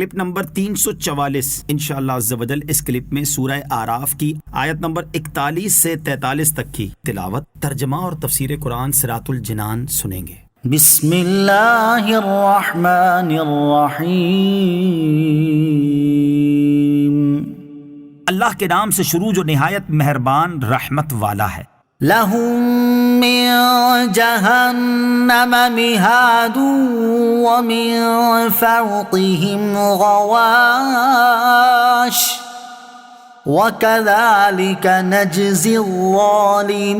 Clip number 344 انشاءاللہ عز و جل اس کلپ میں سورہ اعراف کی آیت نمبر 41 سے 43 تک کی تلاوت، ترجمہ اور تفسیر قرآن صراط الجنان سنیں گے۔ بسم اللہ الرحمن الرحیم۔ اللہ کے نام سے شروع جو نہایت مہربان رحمت والا ہے۔ لہم من جہنم مہاد ومن فوقہم غواش وکذالک نجزی الظالمین۔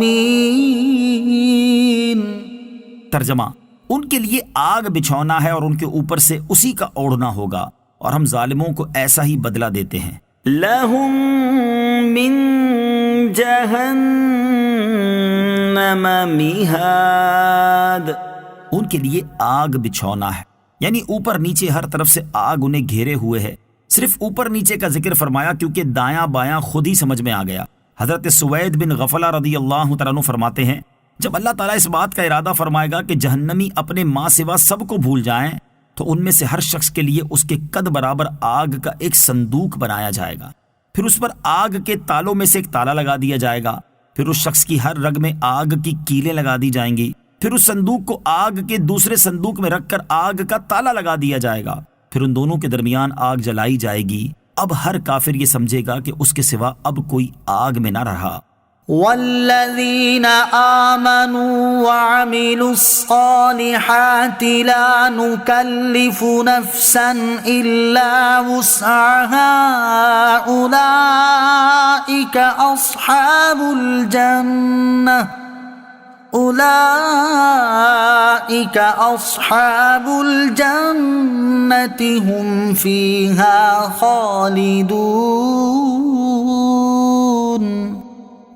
ترجمہ، ان کے لیے آگ بچھونا ہے اور ان کے اوپر سے اسی کا اوڑھنا ہوگا، اور ہم ظالموں کو ایسا ہی بدلہ دیتے ہیں۔ لہم من جہنم مہاد، ان کے لیے آگ بچھونا ہے، یعنی اوپر نیچے ہر طرف سے آگ انہیں گھیرے ہوئے ہے۔ صرف اوپر نیچے کا ذکر فرمایا کیونکہ دایاں بایاں خود ہی سمجھ میں آ گیا۔ حضرت سوید بن غفلہ رضی اللہ تعالیٰ عنہ فرماتے ہیں، جب اللہ تعالیٰ اس بات کا ارادہ فرمائے گا کہ جہنمی اپنے ماں سوا سب کو بھول جائیں، تو ان میں سے ہر شخص کے لیے اس کے قد برابر آگ کا ایک صندوق بنایا جائے گا، پھر اس پر آگ کے تالوں میں سے ایک تالا لگا دیا جائے گا، پھر اس شخص کی ہر رگ میں آگ کی کیلیں لگا دی جائیں گی، پھر اس صندوق کو آگ کے دوسرے صندوق میں رکھ کر آگ کا تالا لگا دیا جائے گا، پھر ان دونوں کے درمیان آگ جلائی جائے گی۔ اب ہر کافر یہ سمجھے گا کہ اس کے سوا اب کوئی آگ میں نہ رہا۔ والذین آمنوا وعملوا الصالحات لا نکلف نفسا الا وسعها اولئک اصحاب الجنہ اولئک اصحاب الجنۃ هم فیها خالدون۔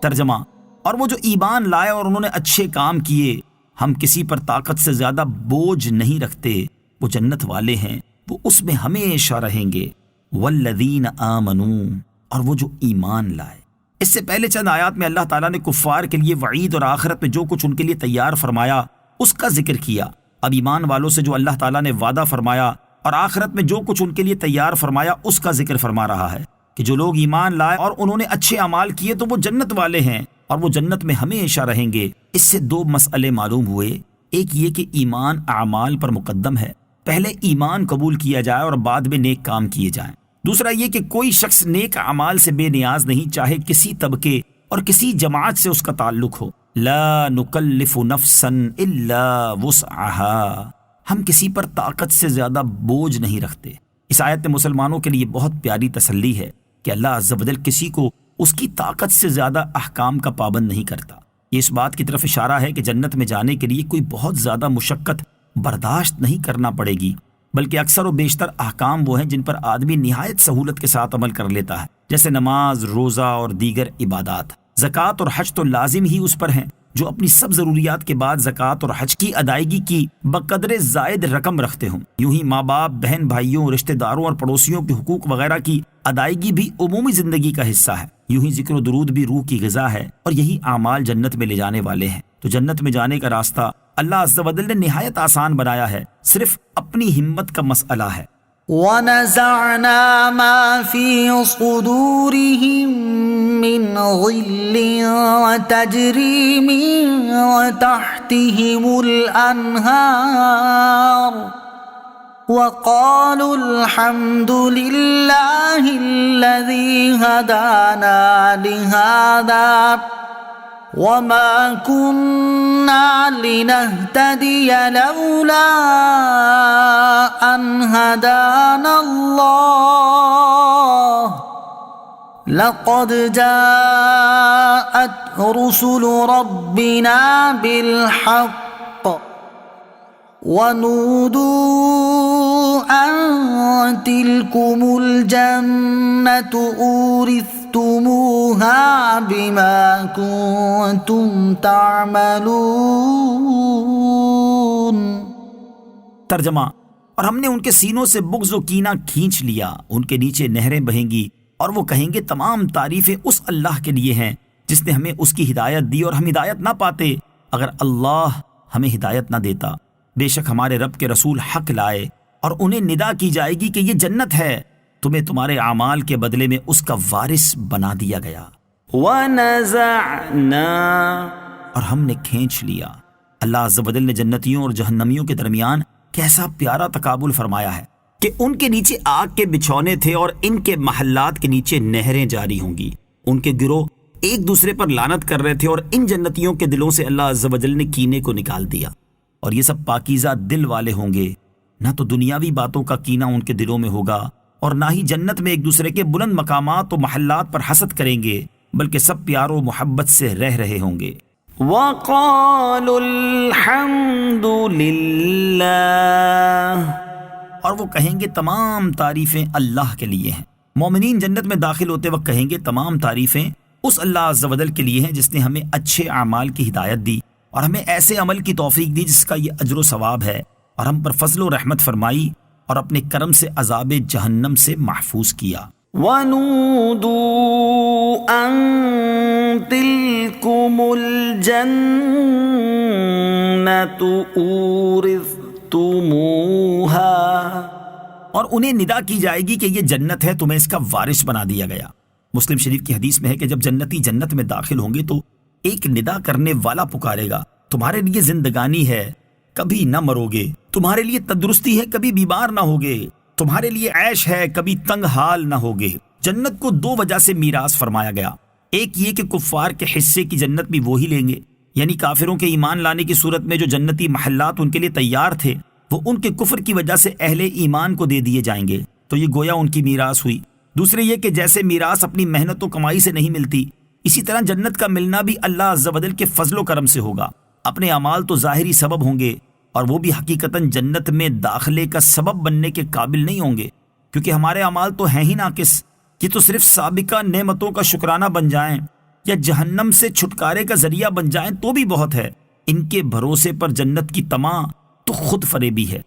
ترجمہ، اور وہ جو ایمان لائے اور انہوں نے اچھے کام کیے، ہم کسی پر طاقت سے زیادہ بوجھ نہیں رکھتے، وہ جنت والے ہیں، وہ اس میں ہمیشہ رہیں گے۔ والذین آمنوا، اور وہ جو ایمان لائے۔ اس سے پہلے چند آیات میں اللہ تعالیٰ نے کفار کے لیے وعید اور آخرت میں جو کچھ ان کے لیے تیار فرمایا اس کا ذکر کیا۔ اب ایمان والوں سے جو اللہ تعالیٰ نے وعدہ فرمایا اور آخرت میں جو کچھ ان کے لیے تیار فرمایا اس کا ذکر فرما رہا ہے کہ جو لوگ ایمان لائے اور انہوں نے اچھے اعمال کیے تو وہ جنت والے ہیں اور وہ جنت میں ہمیشہ رہیں گے۔ اس سے دو مسئلے معلوم ہوئے، ایک یہ کہ ایمان اعمال پر مقدم ہے، پہلے ایمان قبول کیا جائے اور بعد میں نیک کام کیے جائیں۔ دوسرا یہ کہ کوئی شخص نیک اعمال سے بے نیاز نہیں، چاہے کسی طبقے اور کسی جماعت سے اس کا تعلق ہو۔ لا نکلف نفسا الا وسعها، ہم کسی پر طاقت سے زیادہ بوجھ نہیں رکھتے۔ اس آیت میں مسلمانوں کے لیے بہت پیاری تسلی ہے کہ اللہ عز و جل کسی کو اس کی طاقت سے زیادہ احکام کا پابند نہیں کرتا۔ یہ اس بات کی طرف اشارہ ہے کہ جنت میں جانے کے لیے کوئی بہت زیادہ مشقت برداشت نہیں کرنا پڑے گی، بلکہ اکثر و بیشتر احکام وہ ہیں جن پر آدمی نہایت سہولت کے ساتھ عمل کر لیتا ہے، جیسے نماز، روزہ اور دیگر عبادات۔ زکوٰۃ اور حج تو لازم ہی اس پر ہیں جو اپنی سب ضروریات کے بعد زکوٰۃ اور حج کی ادائیگی کی بقدر زائد رقم رکھتے ہوں۔ یوں ہی ماں باپ، بہن بھائیوں، رشتہ داروں اور پڑوسیوں کے حقوق وغیرہ کی ادائیگی بھی عمومی زندگی کا حصہ ہے۔ یوں ہی ذکر و درود بھی روح کی غذا ہے، اور یہی اعمال جنت میں لے جانے والے ہیں۔ تو جنت میں جانے کا راستہ اللہ عز و جل نے نہایت آسان بنایا ہے، صرف اپنی ہمت کا مسئلہ ہے۔ وَنَزَعْنَا مَا فِي صُدُورِهِم مِّن غِلٍّ تَجْرِي مِن تَحْتِهِمُ الْأَنْهَارُ وَقَالُوا الْحَمْدُ لِلَّهِ الَّذِي هَدَانَا لِهَذَا وَمَا كُنَّا لِنَهْتَدِيَ لَوْلَا أَنْ هَدَانَا اللَّهُ لَقَدْ جَاءَتْ رُسُلُ رَبِّنَا بِالْحَقِّ وَنُودُوا أَن تِلْكُمُ الْجَنَّةُ أُورِثْتُمُوهَا بِمَا كُنتُمْ تَعْمَلُونَ۔ ترجمہ، اور ہم نے ان کے سینوں سے بغض و کینہ کھینچ لیا، ان کے نیچے نہریں بہیں گی اور وہ کہیں گے تمام تعریفیں اس اللہ کے لیے ہیں جس نے ہمیں اس کی ہدایت دی اور ہم ہدایت نہ پاتے اگر اللہ ہمیں ہدایت نہ دیتا۔ بے شک ہمارے رب کے رسول حق لائے اور انہیں ندا کی جائے گی کہ یہ جنت ہے، تمہیں تمہارے اعمال کے بدلے میں اس کا وارث بنا دیا گیا۔ وَنَزَعْنَا، اور ہم نے کھینچ لیا۔ اللہ عز و جل نے جنتیوں اور جہنمیوں کے درمیان کیسا پیارا تقابل فرمایا ہے کہ ان کے نیچے آگ کے بچھونے تھے اور ان کے محلات کے نیچے نہریں جاری ہوں گی۔ ان کے گروہ ایک دوسرے پر لعنت کر رہے تھے اور ان جنتیوں کے دلوں سے اللہ عز و جل نے کینے کو نکال دیا، اور یہ سب پاکیزہ دل والے ہوں گے۔ نہ تو دنیاوی باتوں کا کینہ ان کے دلوں میں ہوگا اور نہ ہی جنت میں ایک دوسرے کے بلند مقامات و محلات پر حسد کریں گے، بلکہ سب پیار و محبت سے رہ رہے ہوں گے۔ وَقَالُوا الْحَمْدُ لِلَّهِ، اور وہ کہیں گے تمام تعریفیں اللہ کے لیے ہیں۔ مومنین جنت میں داخل ہوتے وقت کہیں گے تمام تعریفیں اس اللہ عز و جل کے لیے ہیں جس نے ہمیں اچھے اعمال کی ہدایت دی اور ہمیں ایسے عمل کی توفیق دی جس کا یہ اجر و ثواب ہے، اور ہم پر فضل و رحمت فرمائی اور اپنے کرم سے عذاب جہنم سے محفوظ کیا۔ وَنُودُوا أَن تِلْكُمُ الْجَنَّةُ أُورِثْتُمُوهَا، اور انہیں ندا کی جائے گی کہ یہ جنت ہے، تمہیں اس کا وارث بنا دیا گیا۔ مسلم شریف کی حدیث میں ہے کہ جب جنتی جنت میں داخل ہوں گے تو ایک ندا کرنے والا پکارے گا، تمہارے لیے زندگانی ہے، کبھی نہ مرو گے، تمہارے لیے تندرستی ہے، کبھی بیمار نہ ہوگے، تمہارے لیے عیش ہے، کبھی تنگ حال نہ ہوگے۔ جنت کو دو وجہ سے میراث فرمایا گیا، ایک یہ کہ کفار کے حصے کی جنت بھی وہی لیں گے، یعنی کافروں کے ایمان لانے کی صورت میں جو جنتی محلات ان کے لیے تیار تھے وہ ان کے کفر کی وجہ سے اہل ایمان کو دے دیے جائیں گے، تو یہ گویا ان کی میراث ہوئی۔ دوسرے یہ کہ جیسے میراث اپنی محنت و کمائی سے نہیں ملتی، اسی طرح جنت کا ملنا بھی اللہ عز و جل کے فضل و کرم سے ہوگا۔ اپنے اعمال تو ظاہری سبب ہوں گے اور وہ بھی حقیقتاً جنت میں داخلے کا سبب بننے کے قابل نہیں ہوں گے، کیونکہ ہمارے اعمال تو ہیں ہی ناقص، یہ تو صرف سابقہ نعمتوں کا شکرانہ بن جائیں یا جہنم سے چھٹکارے کا ذریعہ بن جائیں تو بھی بہت ہے۔ ان کے بھروسے پر جنت کی طمع تو خود فریبی ہے۔